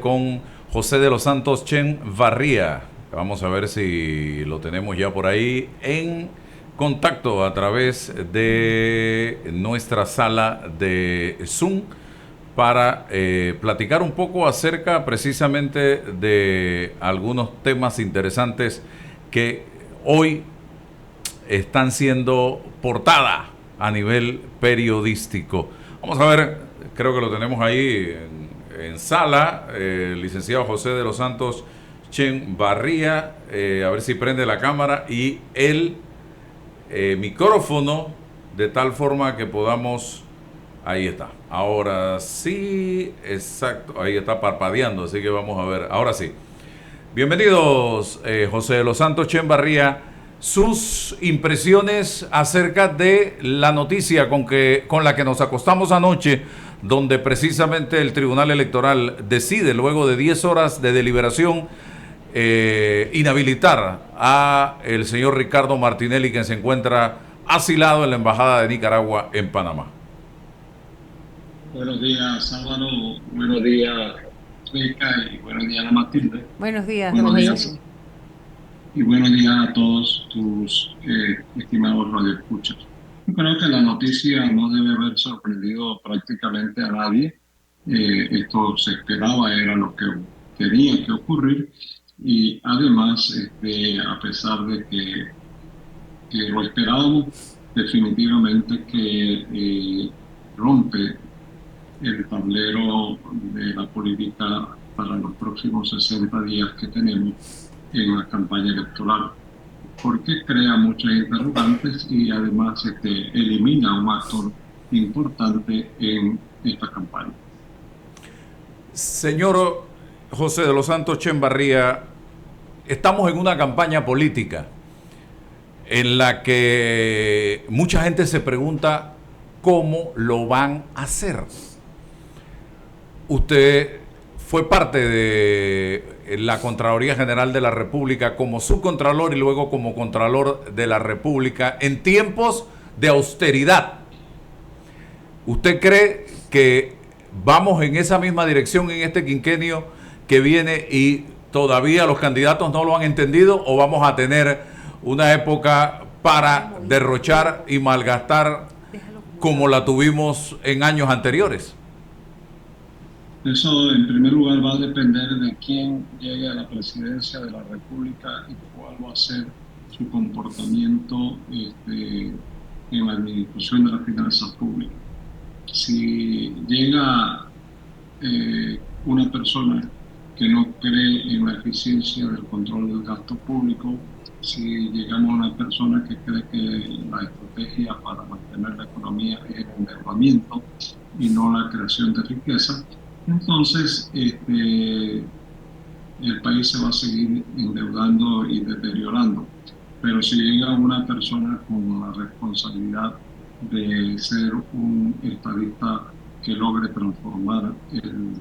Con José de los Santos Echevarría. Vamos a ver si lo tenemos ya por ahí en contacto a través de nuestra sala de Zoom para platicar un poco acerca precisamente de algunos temas interesantes que hoy están siendo portada a nivel periodístico. Vamos a ver, creo que lo tenemos ahí en sala, el licenciado José de los Santos Echevarría, a ver si prende la cámara y el micrófono de tal forma que podamos... Ahí está, ahora sí, exacto, ahí está parpadeando, así que vamos a ver, ahora sí. Bienvenidos, José de los Santos Echevarría. Sus impresiones acerca de la noticia con la que nos acostamos anoche, donde precisamente el Tribunal Electoral decide, luego de 10 horas de deliberación, inhabilitar a el señor Ricardo Martinelli, quien se encuentra asilado en la Embajada de Nicaragua en Panamá. Buenos días, Álvaro. Buenos días, Beca, y buenos días, Ana Matilde. Buenos días, Buenos don días José. y buenos días a todos tus estimados radioescuchas. Yo creo que la noticia no debe haber sorprendido prácticamente a nadie. Esto se esperaba, era lo que tenía que ocurrir, y además, a pesar de que lo esperábamos, definitivamente que rompe el tablero de la política para los próximos 60 días que tenemos en la campaña electoral, porque crea muchas interrogantes y además elimina un actor importante en esta campaña. Señor José de los Santos Echevarría, estamos en una campaña política en la que mucha gente se pregunta cómo lo van a hacer. Usted fue parte de la Contraloría General de la República como subcontralor y luego como Contralor de la República en tiempos de austeridad. ¿Usted cree que vamos en esa misma dirección en este quinquenio que viene y todavía los candidatos no lo han entendido, o vamos a tener una época para derrochar y malgastar como la tuvimos en años anteriores? Eso, en primer lugar, va a depender de quién llegue a la presidencia de la República y cuál va a ser su comportamiento en la administración de las finanzas públicas. Si llega una persona que no cree en la eficiencia del control del gasto público, si llegamos a una persona que cree que la estrategia para mantener la economía es el endeudamiento y no la creación de riqueza, entonces el país se va a seguir endeudando y deteriorando. Pero si llega una persona con la responsabilidad de ser un estadista que logre transformar el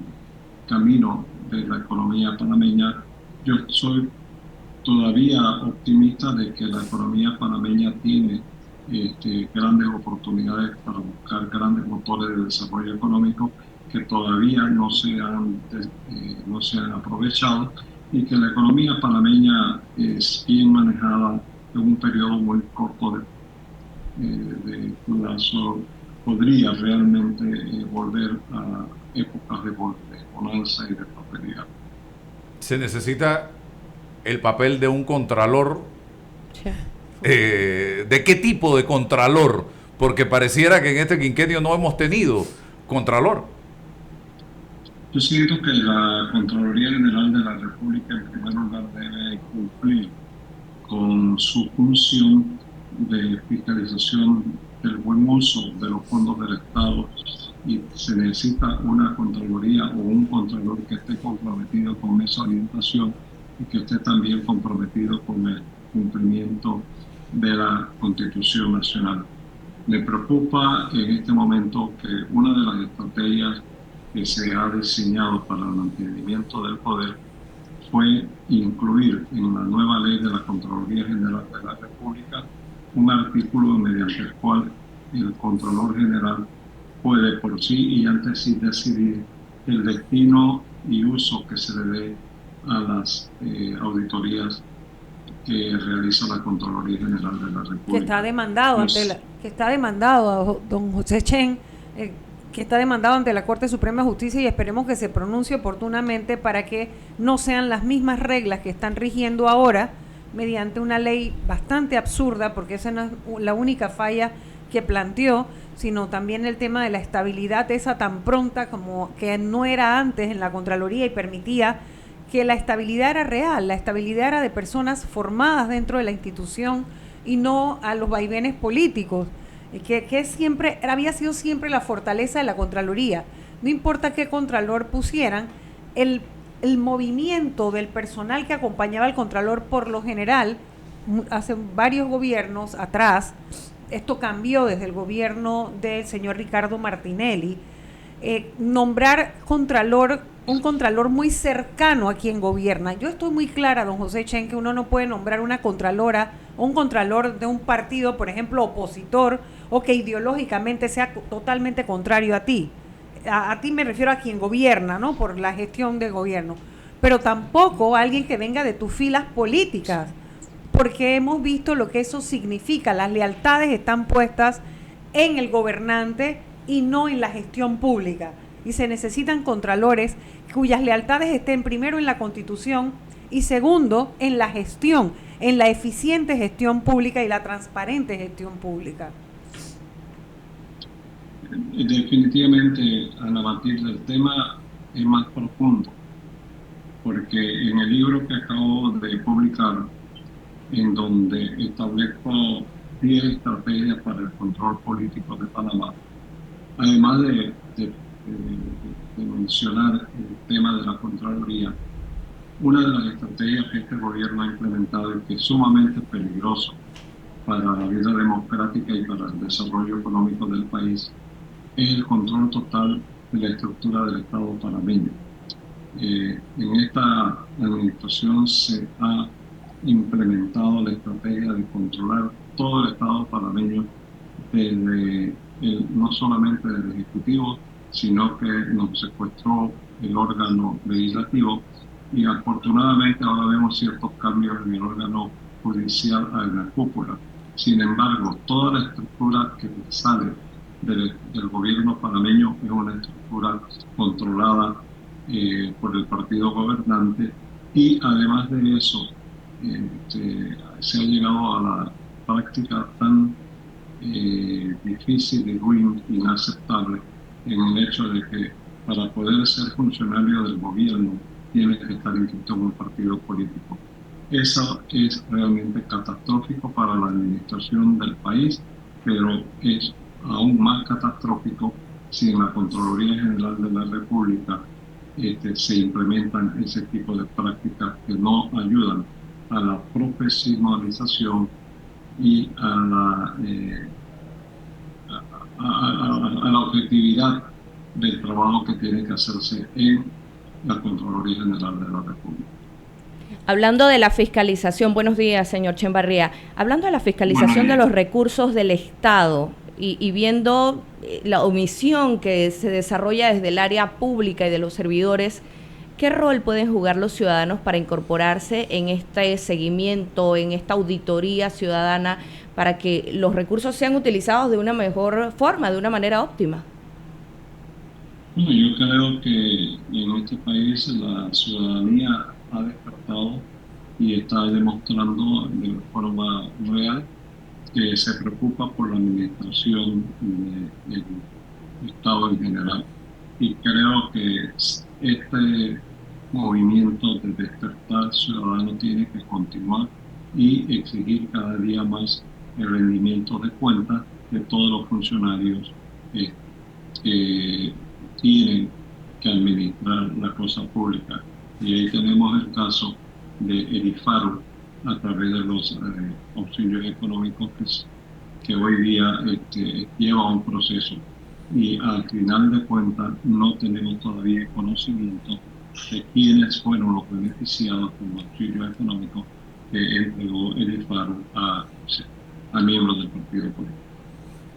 camino de la economía panameña, yo soy todavía optimista de que la economía panameña tiene grandes oportunidades para buscar grandes motores de desarrollo económico que todavía no se han aprovechado, y que la economía panameña es bien manejada en un periodo muy corto de plazo, podría realmente volver a épocas de bonanza y de prosperidad. Se necesita el papel de un contralor. ¿De qué tipo de contralor? Porque pareciera que en este quinquenio no hemos tenido contralor. Yo siento que la Contraloría General de la República, en primer lugar, debe cumplir con su función de fiscalización del buen uso de los fondos del Estado, y se necesita una Contraloría o un Contralor que esté comprometido con esa orientación y que esté también comprometido con el cumplimiento de la Constitución Nacional. Me preocupa en este momento que una de las estrategias que se ha diseñado para el mantenimiento del poder fue incluir en la nueva ley de la Contraloría General de la República un artículo mediante el cual el Contralor General puede por sí y ante sí decidir el destino y uso que se le dé a las auditorías que realiza la Contraloría General de la Que está República. demandado que está demandado, don José Chen, que está demandado ante la Corte Suprema de Justicia, y esperemos que se pronuncie oportunamente para que no sean las mismas reglas que están rigiendo ahora mediante una ley bastante absurda, porque esa no es la única falla que planteó, sino también el tema de la estabilidad esa tan pronta como que no era antes en la Contraloría, y permitía que la estabilidad era real, la estabilidad era de personas formadas dentro de la institución y no a los vaivenes políticos, que siempre había sido siempre la fortaleza de la Contraloría. No importa qué Contralor pusieran, el movimiento del personal que acompañaba al Contralor, por lo general, hace varios gobiernos atrás, esto cambió desde el gobierno del señor Ricardo Martinelli, nombrar contralor, un contralor muy cercano a quien gobierna. Yo estoy muy clara, don José Chen, que uno no puede nombrar una contralora o un contralor de un partido, por ejemplo, opositor, o que ideológicamente sea totalmente contrario a ti. A ti me refiero a quien gobierna, ¿no? Por la gestión de gobierno. Pero tampoco a alguien que venga de tus filas políticas, porque hemos visto lo que eso significa. Las lealtades están puestas en el gobernante y no en la gestión pública. Y se necesitan contralores cuyas lealtades estén primero en la Constitución y segundo en la gestión, en la eficiente gestión pública y la transparente gestión pública. Definitivamente, Ana Matilde, el tema es más profundo, porque en el libro que acabo de publicar, en donde establezco 10 estrategias para el control político de Panamá, además de mencionar el tema de la Contraloría, una de las estrategias que este gobierno ha implementado y que es sumamente peligroso para la vida democrática y para el desarrollo económico del país es el control total de la estructura del Estado panameño. En esta administración se ha implementado la estrategia de controlar todo el Estado panameño, no solamente del Ejecutivo, sino que nos secuestró el órgano legislativo, y afortunadamente ahora vemos ciertos cambios en el órgano judicial en la cúpula. Sin embargo, toda la estructura que sale del gobierno panameño es una estructura controlada por el partido gobernante, y además de eso se ha llegado a la práctica tan difícil y ruin, inaceptable, en el hecho de que para poder ser funcionario del gobierno tiene que estar inscrito en un partido político. Eso es realmente catastrófico para la administración del país, pero es aún más catastrófico si en la Contraloría General de la República se implementan ese tipo de prácticas que no ayudan a la profesionalización y a la objetividad del trabajo que tiene que hacerse en la Contraloría General de la República. Hablando de la fiscalización, buenos días, señor Chen-Barría. Hablando de la fiscalización de los recursos del Estado y viendo la omisión que se desarrolla desde el área pública y de los servidores, ¿qué rol pueden jugar los ciudadanos para incorporarse en este seguimiento, en esta auditoría ciudadana, para que los recursos sean utilizados de una mejor forma, de una manera óptima? Bueno, yo creo que en este país la ciudadanía ha despertado y está demostrando de forma real que se preocupa por la administración del Estado en general. Y creo que este movimiento de despertar ciudadano tiene que continuar y exigir cada día más el rendimiento de cuentas de todos los funcionarios que tienen que administrar la cosa pública. Y ahí tenemos el caso de Edifaro a través de los auxilios económicos que hoy día lleva un proceso, y al final de cuentas no tenemos todavía conocimiento de quiénes fueron los beneficiados con los auxilios económicos que entregó Edifaro a miembros del partido político.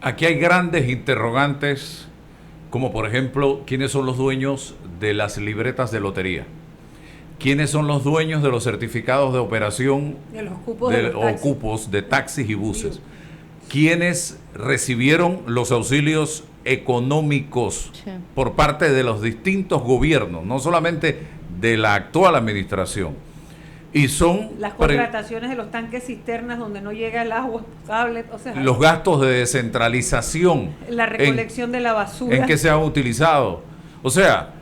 Aquí hay grandes interrogantes como por ejemplo, ¿quiénes son los dueños de las libretas de lotería? ¿Quiénes son los dueños de los certificados de operación De los cupos o cupos de taxis y buses? ¿Quiénes recibieron los auxilios económicos por parte de los distintos gobiernos, no solamente de la actual administración? Y son las contrataciones de los tanques cisternas donde no llega el agua potable, o sea, los gastos de descentralización, la recolección de la basura, en que se han utilizado. O sea,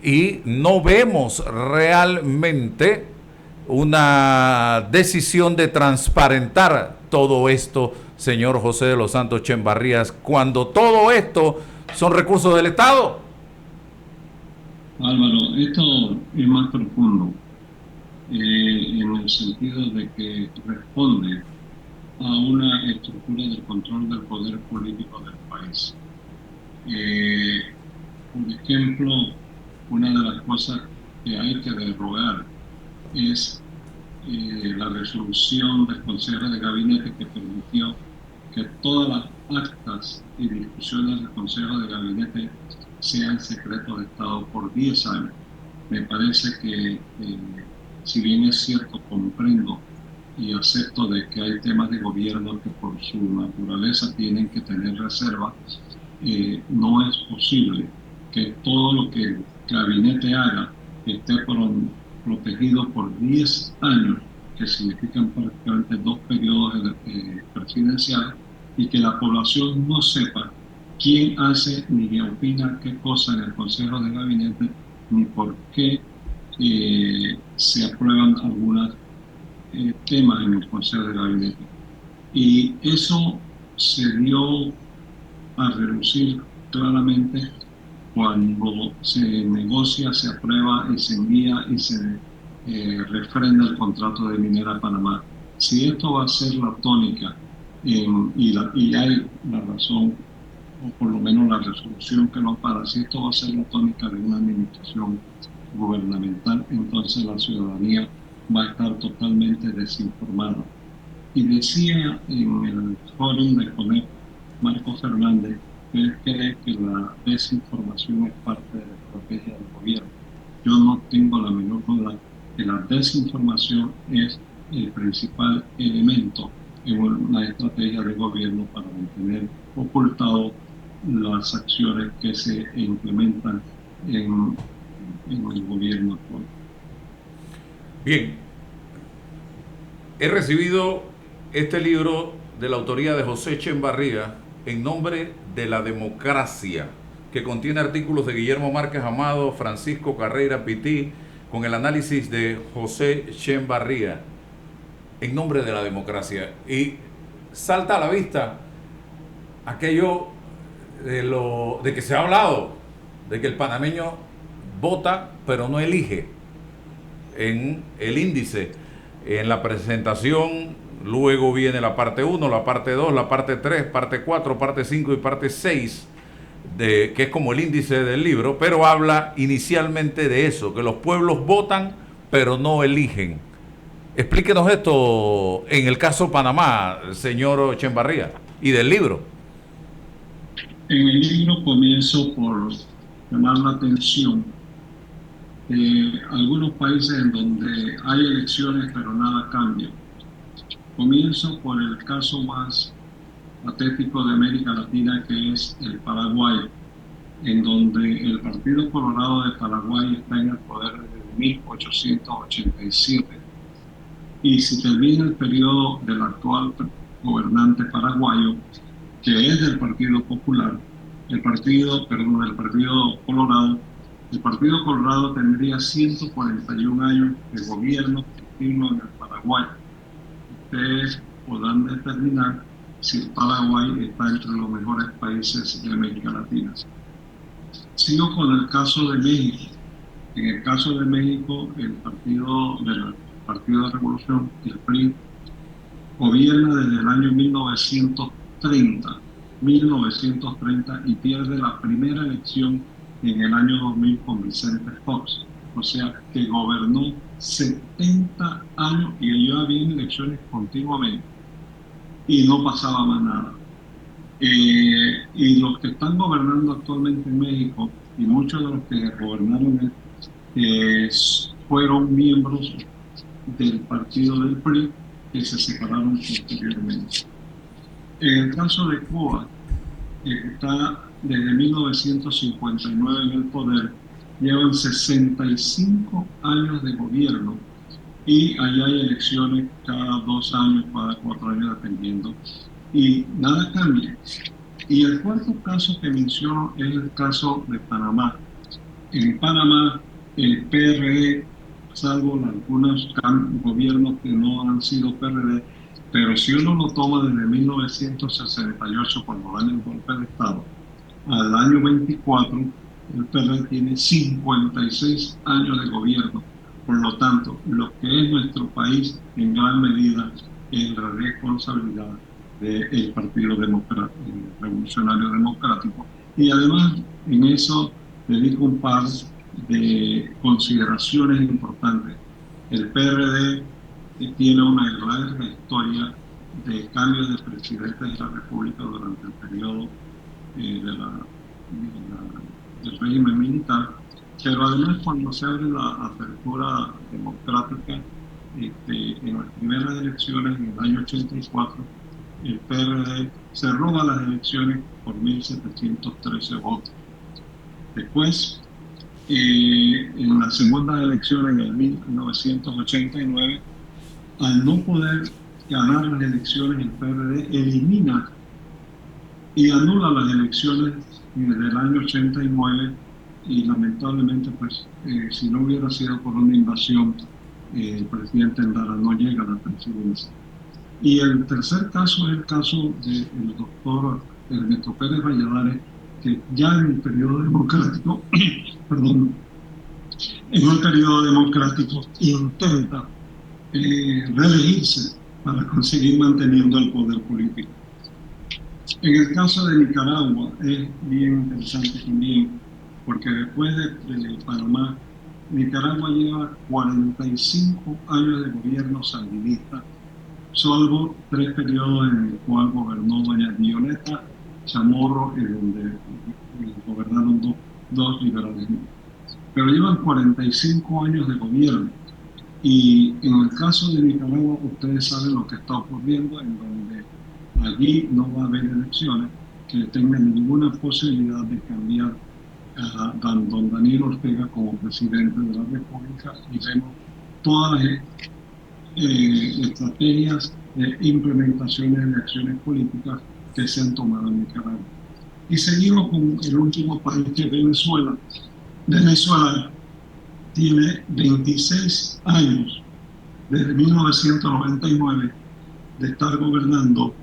y no vemos realmente una decisión de transparentar todo esto, señor José de los Santos Chen-Barrías, cuando todo esto son recursos del Estado. Álvaro, esto es más profundo, en el sentido de que responde a una estructura del control del poder político del país. Por ejemplo, una de las cosas que hay que derogar es la resolución del Consejo de Gabinete que permitió que todas las actas y discusiones del Consejo de Gabinete sean secretos de Estado por 10 años. Me parece que, si bien es cierto, comprendo y acepto de que hay temas de gobierno que por su naturaleza tienen que tener reservas, no es posible que todo lo que el gabinete haga esté protegido por 10 años, que significan prácticamente 2 periodos presidenciales, y que la población no sepa quién hace ni opina qué cosa en el Consejo de Gabinete, ni por qué se aprueban algunos temas en el Consejo de Gabinete. Y eso se dio a relucir claramente cuando se negocia, se aprueba y se envía y se refrenda el contrato de Minera Panamá. Si esto va a ser la tónica, y hay la razón, o por lo menos la resolución que lo para, si esto va a ser la tónica de una administración gubernamental, entonces la ciudadanía va a estar totalmente desinformada. Y decía en el fórum de CONEP Marco Fernández que él cree que la desinformación es parte de la estrategia del gobierno. Yo no tengo la menor duda que la desinformación es el principal elemento en una estrategia de gobierno para mantener ocultado las acciones que se implementan en el gobierno actual. Bien, he recibido este libro de la autoría de José Chen-Barrías, En nombre de la democracia, que contiene artículos de Guillermo Márquez Amado, Francisco Carreira Pití, con el análisis de José Chen-Barrías, En nombre de la democracia. Y salta a la vista aquello de que se ha hablado, de que el panameño vota pero no elige en el índice, en la presentación. Luego viene la parte 1, la parte 2, la parte 3, parte 4, parte 5 y parte 6, que es como el índice del libro, pero habla inicialmente de eso, que los pueblos votan pero no eligen. Explíquenos esto en el caso Panamá, señor Chen-Barrías, y del libro. En el libro comienzo por llamar la atención de algunos países en donde hay elecciones pero nada cambia. Comienzo por el caso más patético de América Latina, que es el Paraguay, en donde el Partido Colorado de Paraguay está en el poder desde 1887. Y si termina el periodo del actual gobernante paraguayo, que es del Partido Popular, el Partido Colorado tendría 141 años de gobierno continuo en el Paraguay. Ustedes podrán determinar si el Paraguay está entre los mejores países de América Latina. Sigo con el caso de México. En el caso de México, el Partido de Revolución, el PRI, gobierna desde el año 1930 y pierde la primera elección en el año 2000 con Vicente Fox. O sea, que gobernó 70 años y ellos habían elecciones continuamente y no pasaba más nada. Y los que están gobernando actualmente en México, y muchos de los que gobernaron fueron miembros del partido del PRI que se separaron posteriormente. En el caso de Cuba, que está desde 1959 en el poder, llevan 65 años de gobierno y allá hay elecciones cada 2 años, cada 4 años dependiendo, y nada cambia. Y el cuarto caso que menciono es el caso de Panamá. En Panamá, el PRD, salvo algunos gobiernos que no han sido PRD, pero si uno lo toma desde 1968, cuando dan el golpe de Estado, al año 24, el PRD tiene 56 años de gobierno. Por lo tanto, lo que es nuestro país en gran medida es la responsabilidad del Partido Revolucionario Democrático. Y además, en eso dedico un par de consideraciones importantes. El PRD tiene una larga historia de cambios de presidentes de la República durante el periodo del régimen militar, pero además cuando se abre la apertura democrática, en las primeras elecciones en el año 84, el PRD se roba las elecciones por 1.713 votos. Después, en las segundas elecciones en el 1989, al no poder ganar las elecciones, el PRD elimina y anula las elecciones del año 89 y lamentablemente, pues, si no hubiera sido por una invasión, el presidente Lara no llega a la presidencia. Y el tercer caso es el caso del doctor Ernesto Pérez Valladares, que ya en el periodo democrático, perdón, en el periodo democrático intenta reelegirse para conseguir manteniendo el poder político. En el caso de Nicaragua es bien interesante también, porque después de Panamá, Nicaragua lleva 45 años de gobierno sandinista, salvo 3 periodos en el cual gobernó doña Violeta Chamorro, y donde gobernaron dos liberales. Pero llevan 45 años de gobierno. Y en el caso de Nicaragua, ustedes saben lo que está ocurriendo, en donde allí no va a haber elecciones que tengan ninguna posibilidad de cambiar a don Daniel Ortega como presidente de la República, y vemos todas las estrategias de implementaciones de acciones políticas que se han tomado en Nicaragua. Y seguimos con el último país, que es Venezuela. Venezuela tiene 26 años, desde 1999, de estar gobernando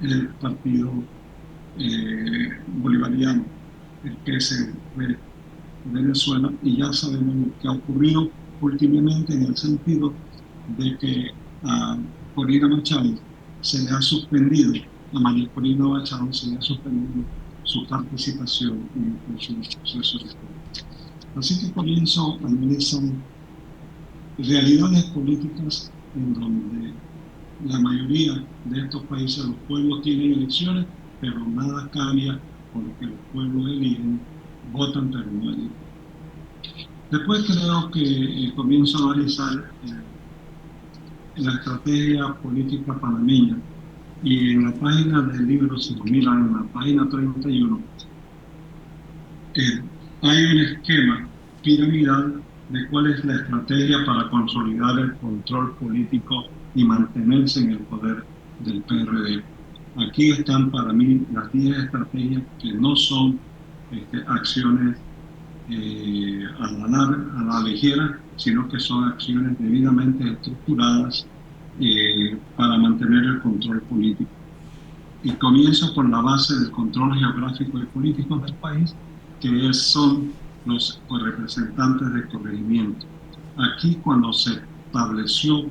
el partido bolivariano, el PSV de Venezuela, y ya sabemos lo que ha ocurrido últimamente, en el sentido de que a Corina Machado se le ha suspendido, a María Corina Machado se le ha suspendido su participación en su proceso de política. Así que comienzo a analizar realidades políticas en donde la mayoría de estos países, los pueblos tienen elecciones, pero nada cambia porque los pueblos eligen, votan, pero no eligen. Después creo que comienzo a analizar la estrategia política panameña, y en la página del libro, si lo miran en la página 31, hay un esquema piramidal de cuál es la estrategia para consolidar el control político y mantenerse en el poder del PRD. Aquí están para mí las 10 estrategias que no son acciones a la ligera, sino que son acciones debidamente estructuradas para mantener el control político. Y comienzo por la base del control geográfico y político del país, que son los representantes de corregimiento. Aquí, cuando se estableció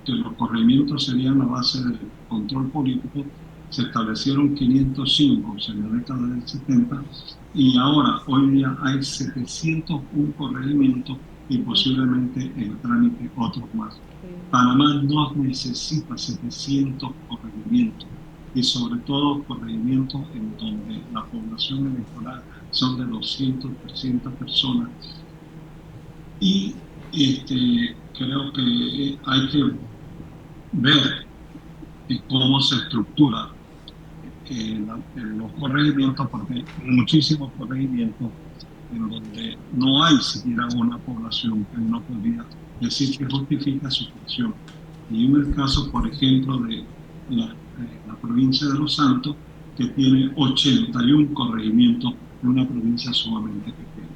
que los corregimientos serían la base del control político, se establecieron 505 en la década del 70, y ahora, hoy día, hay 701 corregimientos y posiblemente en trámite otros más. Panamá no necesita 700 corregimientos. y sobre todo corregimientos en donde la población electoral son de 200, 300 personas. Y creo que hay que ver cómo se estructura los corregimientos, porque hay muchísimos corregimientos en donde no hay siquiera una población que uno podría decir que justifica su creación. Y en el caso, por ejemplo, de la provincia de Los Santos, que tiene 81 corregimientos en una provincia sumamente pequeña.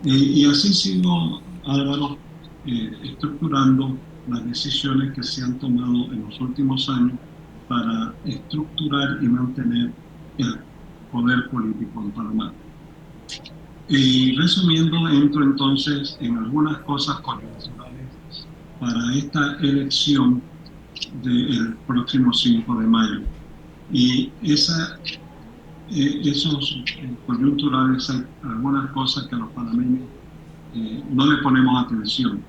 Y así sigo, Álvaro, estructurando las decisiones que se han tomado en los últimos años para estructurar y mantener el poder político en Panamá. Y resumiendo, entro entonces en algunas cosas coyunturales para esta elección del próximo 5 de mayo. Y esos coyunturales, hay algunas cosas que los panameños no le ponemos atención.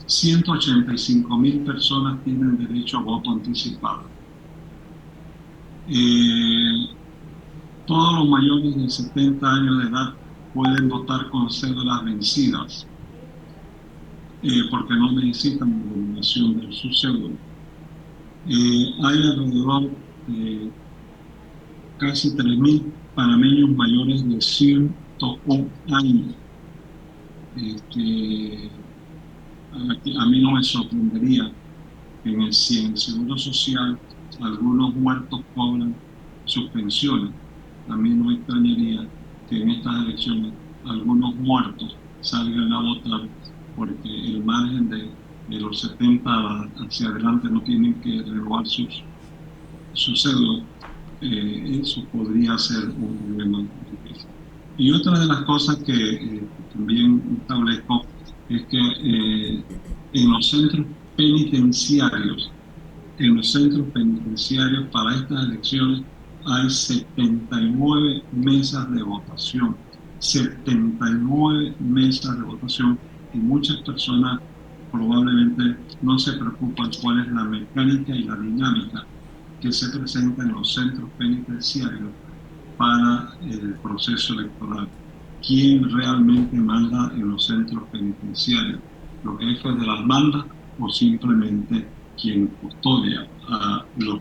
185.000 personas tienen derecho a voto anticipado. Todos los mayores de 70 años de edad pueden votar con cédulas vencidas, porque no necesitan la denominación de su cédula. Hay alrededor de casi 3.000 panameños mayores de 101 años. A mí no me sorprendería que si en el Seguro Social algunos muertos cobran sus pensiones. A mí no me extrañaría que en estas elecciones algunos muertos salgan a votar, porque el margen de los 70 hacia adelante no tienen que renovar su cédula. Eso podría ser un problema. Y otra de las cosas que también establezco es que en los centros penitenciarios para estas elecciones hay 79 mesas de votación. 79 mesas de votación, y muchas personas probablemente no se preocupan cuál es la mecánica y la dinámica que se presenta en los centros penitenciarios para el proceso electoral. ¿Quién realmente manda en los centros penitenciarios? ¿Los jefes de las bandas o simplemente quien custodia a los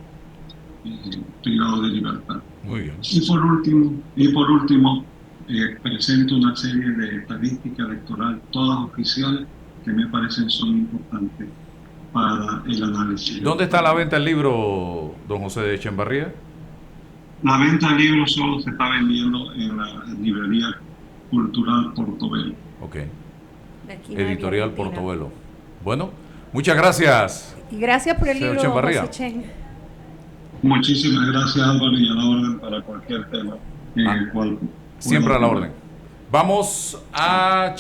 privados de libertad? Muy bien. Y por último, presento una serie de estadísticas electorales, todas oficiales, que me parecen son importantes para el análisis. ¿Dónde está la venta del libro, don José de Echenbarría? La venta de libros solo se está vendiendo en la librería cultural Portobelo. Ok. Editorial Portobelo. Bueno, muchas gracias. Y gracias por el Señor libro, Echenbarría. José Chen. Muchísimas gracias, Álvaro, y a la orden para cualquier tema en el cual... Siempre a la orden. Vamos a